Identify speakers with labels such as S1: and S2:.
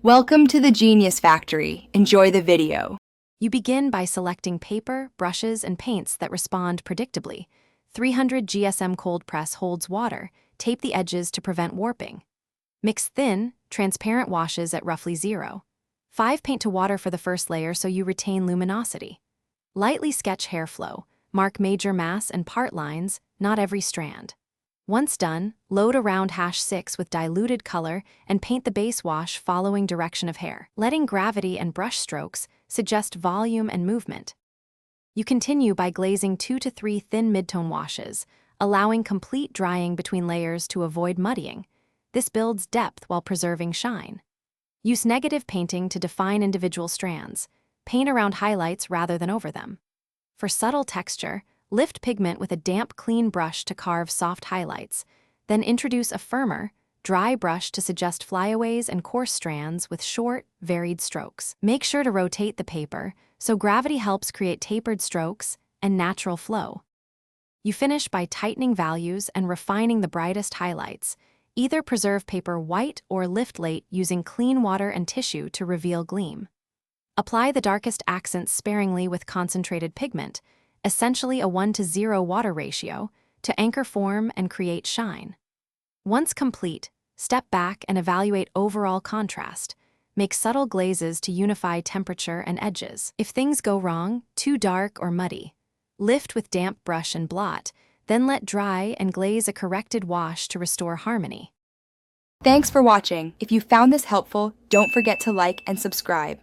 S1: Welcome to the Genius Factory. Enjoy the video.
S2: You begin by selecting paper, brushes, and paints that respond predictably. 300 GSM cold press holds water. Tape the edges to prevent warping. Mix thin, transparent washes at roughly 0. 5 paint to water for the first layer so you retain luminosity. Lightly sketch hair flow. Mark major mass and part lines, not every strand. Once done, load around #6 with diluted color and paint the base wash following direction of hair. Letting gravity and brush strokes suggest volume and movement. You continue by glazing 2 to 3 thin midtone washes, allowing complete drying between layers to avoid muddying. This builds depth while preserving shine. Use negative painting to define individual strands. Paint around highlights rather than over them. For subtle texture, lift pigment with a damp, clean brush to carve soft highlights. Then introduce a firmer, dry brush to suggest flyaways and coarse strands with short, varied strokes. Make sure to rotate the paper so gravity helps create tapered strokes and natural flow. You finish by tightening values and refining the brightest highlights. Either preserve paper white or lift late using clean water and tissue to reveal gleam. Apply the darkest accents sparingly with concentrated pigment, essentially a 1:0 water ratio, to anchor form and create shine. Once complete, step back and evaluate overall contrast. Make subtle glazes to unify temperature and edges. If things go wrong, too dark or muddy, lift with damp brush and blot, then let dry and glaze a corrected wash to restore harmony.
S1: Thanks for watching. If you found this helpful, don't forget to like and subscribe.